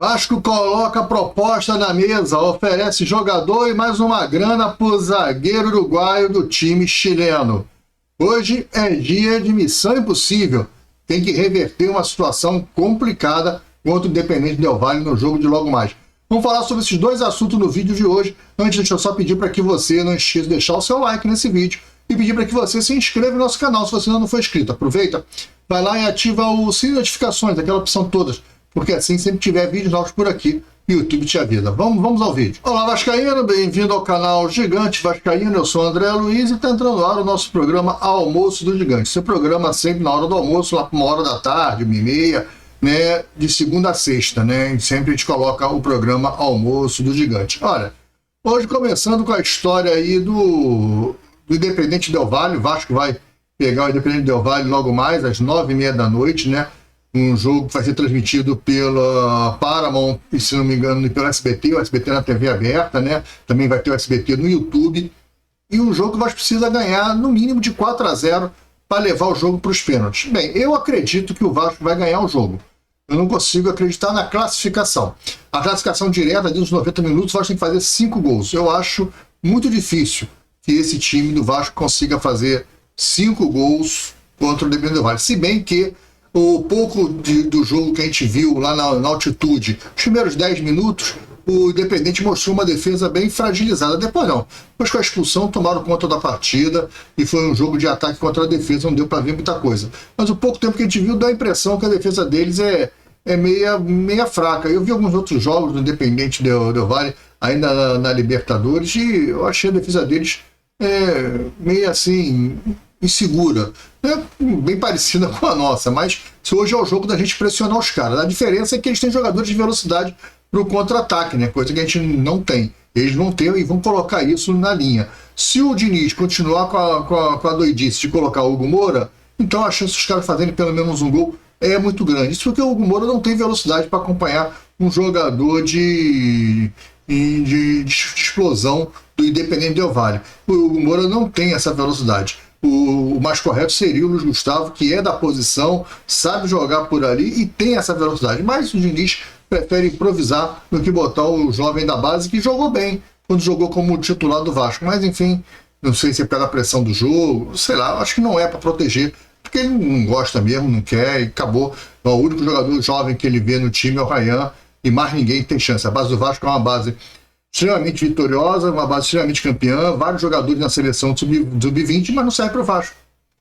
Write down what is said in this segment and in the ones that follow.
Vasco coloca proposta na mesa, oferece jogador e mais uma grana para o zagueiro uruguaio do time chileno. Hoje é dia de missão impossível. Tem que reverter uma situação complicada contra o Independente Del Valle no jogo de logo mais. Vamos falar sobre esses dois assuntos no vídeo de hoje. Antes, deixa eu só pedir para que você não esqueça de deixar o seu like nesse vídeo e pedir para que você se inscreva no nosso canal se você ainda não for inscrito. Aproveita, vai lá e ativa o sininho de notificações, aquela opção todas, porque assim, sempre tiver vídeos novos por aqui, o YouTube te avisa. Vamos ao vídeo. Olá, Vascaíno, bem-vindo ao canal Gigante Vascaíno. Eu sou o André Luiz e está entrando no ar o nosso programa Almoço do Gigante. Esse programa sempre na hora do almoço, lá para 1h da tarde, 1h30, né, de segunda a sexta, né? E sempre a gente coloca o programa Almoço do Gigante. Olha, hoje começando com a história aí do Independente Del Valle. O Vasco vai pegar o Independente Del Valle logo mais, às 9h30 da noite, né? Um jogo que vai ser transmitido pela Paramount e, se não me engano, pelo SBT, o SBT na TV aberta, né? Também vai ter o SBT no YouTube. E um jogo que o Vasco precisa ganhar no mínimo de 4-0 para levar o jogo para os pênaltis. Bem, eu acredito que o Vasco vai ganhar o jogo. Eu não consigo acreditar na classificação. A classificação direta, dentro dos 90 minutos, o Vasco tem que fazer 5 gols. Eu acho muito difícil que esse time do Vasco consiga fazer 5 gols contra o Independente Del Valle. Se bem que o pouco do jogo que a gente viu lá na altitude, os primeiros 10 minutos, o Independente mostrou uma defesa bem fragilizada. Depois não. Depois com a expulsão tomaram conta da partida e foi um jogo de ataque contra a defesa, não deu para ver muita coisa. Mas o pouco tempo que a gente viu dá a impressão que a defesa deles é meia fraca. Eu vi alguns outros jogos do Independente Del Valle ainda na Libertadores e eu achei a defesa deles meio assim insegura, né? Bem parecida com a nossa, mas se hoje é o jogo da gente pressionar os caras. A diferença é que eles têm jogadores de velocidade para o contra-ataque, né? Coisa que a gente não tem. Eles vão ter e vão colocar isso na linha. Se o Diniz continuar com a doidice de colocar o Hugo Moura, então a chance dos caras fazerem pelo menos um gol é muito grande. Isso porque o Hugo Moura não tem velocidade para acompanhar um jogador de explosão do Independente Del Valle. O Hugo Moura não tem essa velocidade. O mais correto seria o Luiz Gustavo, que é da posição, sabe jogar por ali e tem essa velocidade. Mas o Diniz prefere improvisar do que botar o jovem da base, que jogou bem quando jogou como titular do Vasco. Mas enfim, não sei se é pela pressão do jogo, sei lá, acho que não é para proteger, porque ele não gosta mesmo, não quer e acabou. O único jogador jovem que ele vê no time é o Ryan e mais ninguém tem chance. A base do Vasco é uma base extremamente vitoriosa, uma base extremamente campeã, vários jogadores na seleção do Sub-20, mas não serve para o Vasco.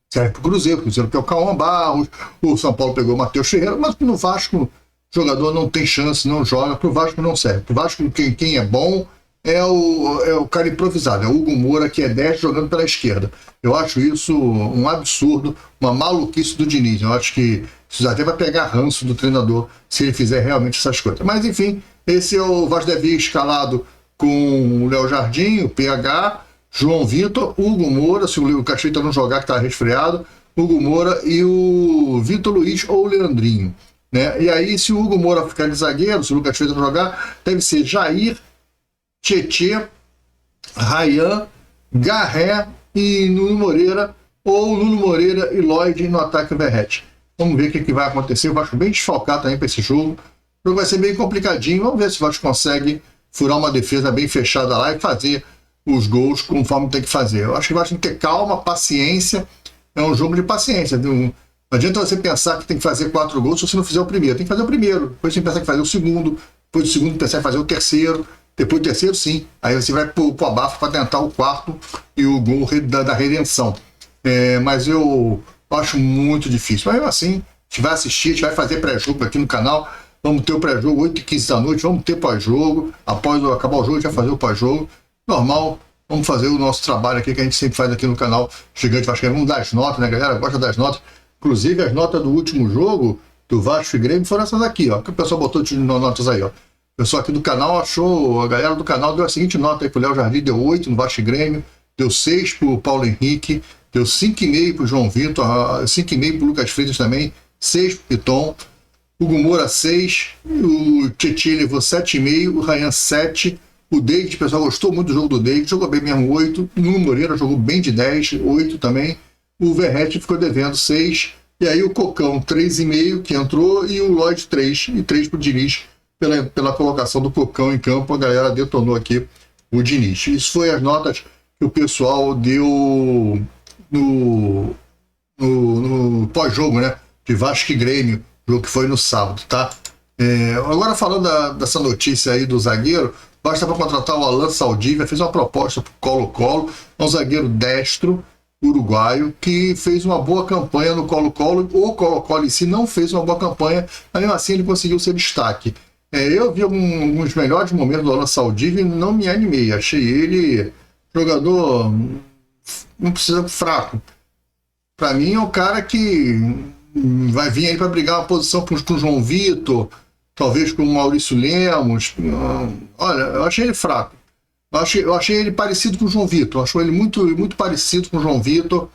Serve para o Cruzeiro que é o Cauã Barros, o São Paulo pegou o Matheus Ferreira, mas no Vasco o jogador não tem chance, não joga, para o Vasco não serve. Para o Vasco quem é bom é o cara improvisado, é o Hugo Moura, que é 10 jogando pela esquerda. Eu acho isso um absurdo, uma maluquice do Diniz. Eu acho que isso até vai pegar ranço do treinador se ele fizer realmente essas coisas. Mas enfim, esse é o Vasco deve ir escalado com o Léo Jardim, o PH, João Vitor, Hugo Moura, se o Caixeta não jogar que está resfriado, Hugo Moura e o Vitor Luiz ou o Leandrinho, né? E aí, se o Hugo Moura ficar de zagueiro, se o Lucas Feita não jogar, deve ser Jair, Tietê, Ryan, Garré e Nuno Moreira, ou Nuno Moreira e Lloyd no ataque Verrete. Vamos ver o que vai acontecer. O Vasco bem desfalcado também para esse jogo. O jogo vai ser bem complicadinho. Vamos ver se o Vasco consegue furar uma defesa bem fechada lá e fazer os gols conforme tem que fazer. Eu acho que o Vasco tem que ter calma, paciência. É um jogo de paciência. Não adianta você pensar que tem que fazer 4 gols se você não fizer o primeiro. Tem que fazer o primeiro. Depois você pensa que fazer o segundo. Depois do segundo pensar em fazer o terceiro. Depois do terceiro, sim. Aí você vai pro abafo para tentar o quarto e o gol da redenção. Mas eu acho muito difícil. Mas assim, a gente vai assistir, a gente vai fazer pré-jogo aqui no canal. Vamos ter o pré-jogo 8h15 da noite, vamos ter pós-jogo. Após acabar o jogo, a gente vai fazer o pós-jogo. Normal, vamos fazer o nosso trabalho aqui, que a gente sempre faz aqui no canal Gigante Vascaíno. Vamos dar as notas, né, galera? Gosta das notas. Inclusive, as notas do último jogo, do Vasco e Grêmio, foram essas aqui, ó. Que o pessoal botou de notas aí, ó. O pessoal aqui do canal achou, a galera do canal deu a seguinte nota aí pro Léo Jardim, deu 8 no Vasco e Grêmio, deu 6 pro Paulo Henrique, deu 5,5 pro João Vitor, 5,5 pro Lucas Freitas também, 6 pro Piton, Hugo Moura 6, o Tietê levou 7,5, o Ryan 7, o David, o pessoal gostou muito do jogo do David, jogou bem mesmo 8, o Nuno Moreira jogou bem de 10, 8 também, o Verrete ficou devendo 6, e aí o Cocão 3,5 que entrou, e o Lloyd 3, e 3 pro Diniz, pela colocação do Cocão em campo, a galera detonou aqui o Diniz. Isso foi as notas que o pessoal deu no pós-jogo, né? De Vasco e Grêmio, jogo que foi no sábado, tá? Agora falando dessa notícia aí do zagueiro, basta para contratar o Alan Saldívia, fez uma proposta para o Colo-Colo, é um zagueiro destro, uruguaio, que fez uma boa campanha no Colo-Colo. O Colo-Colo em si não fez uma boa campanha, mas mesmo assim ele conseguiu ser destaque. Eu vi alguns melhores momentos do Alan Saldívia e não me animei, achei ele jogador, não precisa, fraco. Para mim é um cara que vai vir aí para brigar uma posição com o João Vitor, talvez com o Maurício Lemos. Olha, eu achei ele fraco. Eu achei ele parecido com o João Vitor. Eu achei ele muito parecido com o João Vitor.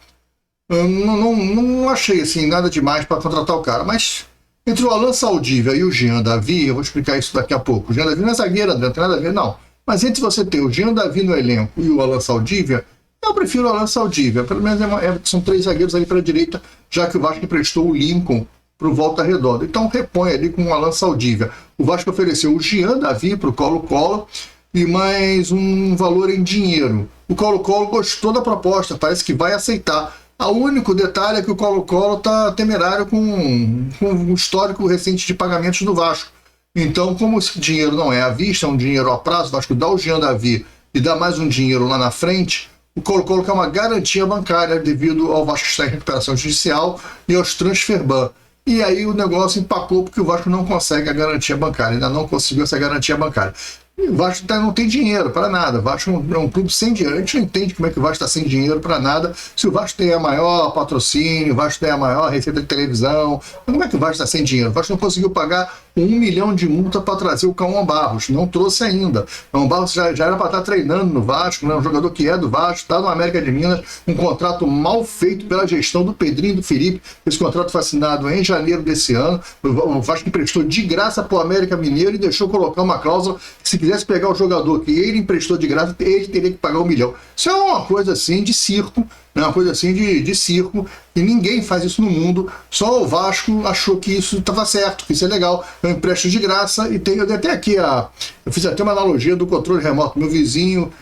Eu não achei assim, nada demais para contratar o cara. Mas entre o Alan Saldívia e o Jean Davi, eu vou explicar isso daqui a pouco. O Jean Davi não é zagueiro, André, não tem nada a ver, não. Mas entre você ter o Jean Davi no elenco e o Alan Saldívia, eu prefiro o Alan Saldívia. Pelo menos são 3 zagueiros ali para a direita, já que o Vasco emprestou o Lincoln para o Volta Redonda. Então repõe ali com o Alan Saldívia. O Vasco ofereceu o Jean Davi para o Colo-Colo e mais um valor em dinheiro. O Colo-Colo gostou da proposta, parece que vai aceitar. O único detalhe é que o Colo-Colo está temerário com um histórico recente de pagamentos do Vasco. Então, como esse dinheiro não é à vista, é um dinheiro a prazo, o Vasco dá o Jean Davi e dá mais um dinheiro lá na frente, o Colo-Colo quer uma garantia bancária devido ao Vasco estar em recuperação judicial e aos transferban. E aí o negócio empacou porque o Vasco não consegue a garantia bancária, ainda não conseguiu essa garantia bancária. E o Vasco não tem dinheiro para nada. O Vasco é um clube sem dinheiro. A gente não entende como é que o Vasco está sem dinheiro para nada. Se o Vasco tem a maior patrocínio, o Vasco tem a maior receita de televisão, como é que o Vasco está sem dinheiro? O Vasco não conseguiu pagar 1 milhão de multa para trazer o Cauã Barros. Não trouxe ainda. O Cauã Barros já era para estar treinando no Vasco, né? Um jogador que é do Vasco, está no América de Minas, um contrato mal feito pela gestão do Pedrinho e do Felipe. Esse contrato foi assinado em janeiro desse ano. O Vasco emprestou de graça para o América Mineiro e deixou colocar uma cláusula que se quisesse pegar o jogador que ele emprestou de graça, ele teria que pagar 1 milhão. Isso é uma coisa assim de circo, né? Uma coisa assim de circo, e ninguém faz isso no mundo. Só o Vasco achou que isso estava certo, que isso é legal. Eu empresto de graça e tenho até aqui eu fiz até uma analogia do controle remoto. Meu vizinho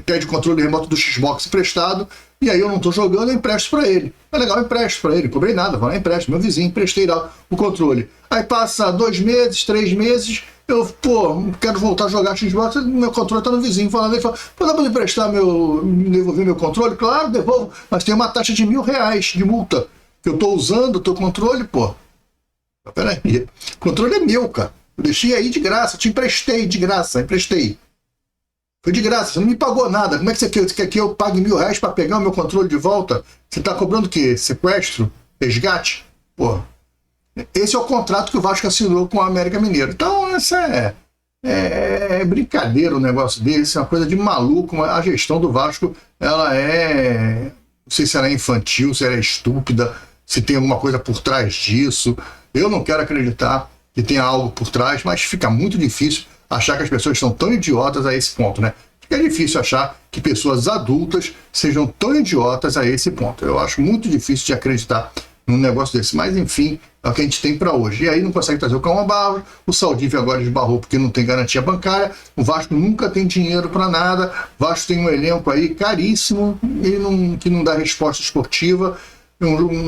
pede controle remoto do Xbox emprestado, e aí eu não estou jogando, eu empresto para ele. É legal, eu empresto para ele, não cobrei nada, vou lá, empresto. Meu vizinho, emprestei lá o controle. Aí passa 2 meses, 3 meses, eu, quero voltar a jogar Xbox, meu controle está no vizinho, falando, ele fala, dá para emprestar devolver meu controle? Claro, devolvo, mas tem uma taxa de R$1.000 de multa, que eu estou usando o teu controle, Peraí, o controle é meu, cara, eu deixei aí de graça, te emprestei de graça, emprestei. Foi de graça, você não me pagou nada, como é que você quer que eu pague R$1.000 para pegar o meu controle de volta? Você está cobrando o quê? Sequestro? Resgate? Esse é o contrato que o Vasco assinou com o América Mineiro. Então, essa é brincadeira o negócio desse, é uma coisa de maluco. A gestão do Vasco, ela não sei se ela é infantil, se ela é estúpida, se tem alguma coisa por trás disso. Eu não quero acreditar que tenha algo por trás, mas fica muito difícil achar que as pessoas são tão idiotas a esse ponto, né? Fica difícil achar que pessoas adultas sejam tão idiotas a esse ponto. Eu acho muito difícil de acreditar num negócio desse, mas enfim, é o que a gente tem para hoje. E aí não consegue trazer o Cauã Barros, o Saldívia agora esbarrou porque não tem garantia bancária, o Vasco nunca tem dinheiro para nada, o Vasco tem um elenco aí caríssimo que não dá resposta esportiva.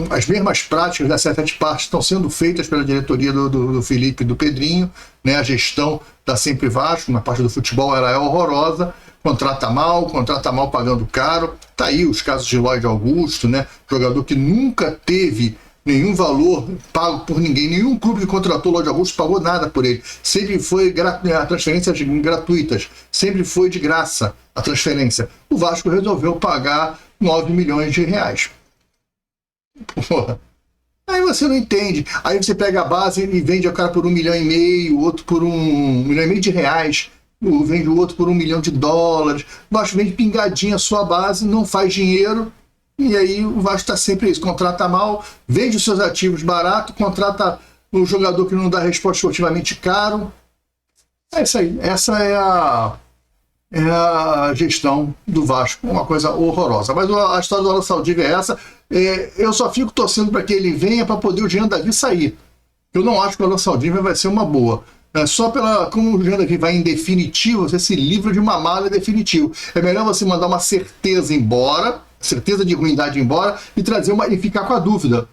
As mesmas práticas das 7 partes estão sendo feitas pela diretoria do Felipe e do Pedrinho, né? A gestão da Sempre Vasco, na parte do futebol, ela é horrorosa, contrata mal pagando caro. Tá aí os casos de Lloyd Augusto, né? Jogador que nunca teve nenhum valor pago por ninguém, nenhum clube que contratou o Lloyd Augusto pagou nada por ele, sempre foi transferências gratuitas, sempre foi de graça a transferência. O Vasco resolveu pagar R$9 milhões. Aí você não entende. Aí você pega a base e vende o cara por R$1,5 milhão, o outro por R$1,5 milhão, vende o outro por $1 milhão. O Vasco vende pingadinha a sua base, não faz dinheiro, e aí o Vasco está sempre isso, contrata mal, vende os seus ativos barato, contrata o jogador que não dá resposta esportivamente caro. É isso aí, essa é a gestão do Vasco, uma coisa horrorosa. Mas a história do Alan Saldívia é essa. Eu só fico torcendo para que ele venha para poder o Jean Davi sair. Eu não acho que o Alan Saldivia vai ser uma boa. Só pela, como o Janda aqui vai em definitivo, você se livra de uma mala definitivo. É melhor você mandar uma certeza embora, certeza de ruindade embora, e trazer e ficar com a dúvida.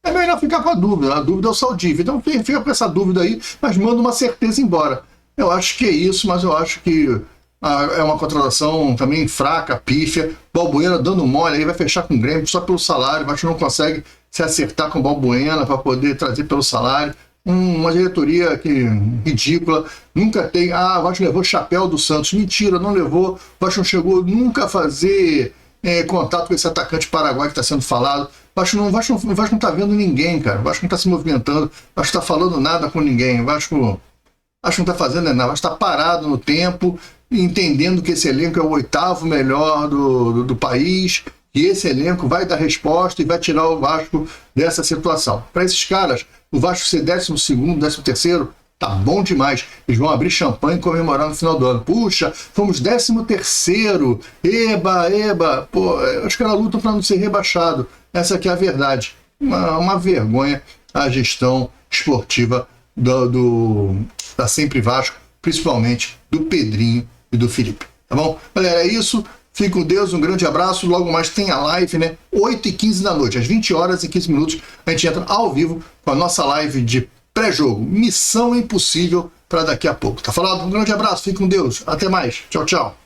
É melhor ficar com a dúvida é o Saldivia. Então fica com essa dúvida aí, mas manda uma certeza embora. Eu acho que é isso, mas eu acho que é uma contratação também fraca, pífia. Balbuena dando mole, aí vai fechar com o Grêmio só pelo salário, mas não consegue se acertar com o Balbuena para poder trazer pelo salário. Uma diretoria ridícula, nunca tem. O Vasco levou chapéu do Santos. Mentira, não levou. O Vasco não chegou nunca a fazer contato com esse atacante paraguai que está sendo falado. O Vasco não está vendo ninguém, cara. O Vasco não está se movimentando. O Vasco está falando nada com ninguém. O Vasco não está fazendo nada. O Vasco está parado no tempo, entendendo que esse elenco é o 8º melhor do país. E esse elenco vai dar resposta e vai tirar o Vasco dessa situação. Para esses caras, o Vasco ser 12º, 13º, tá bom demais. Eles vão abrir champanhe e comemorar no final do ano. Puxa, fomos 13º. Eba. Pô, os caras lutam para não ser rebaixado. Essa aqui é a verdade. Uma vergonha a gestão esportiva da Sempre Vasco, principalmente do Pedrinho e do Felipe. Tá bom? Galera, é isso. Fique com Deus, um grande abraço. Logo mais tem a live, né? 8h15 da noite, às 20h15, a gente entra ao vivo com a nossa live de pré-jogo. Missão impossível para daqui a pouco. Tá falado? Um grande abraço, fique com Deus. Até mais. Tchau, tchau.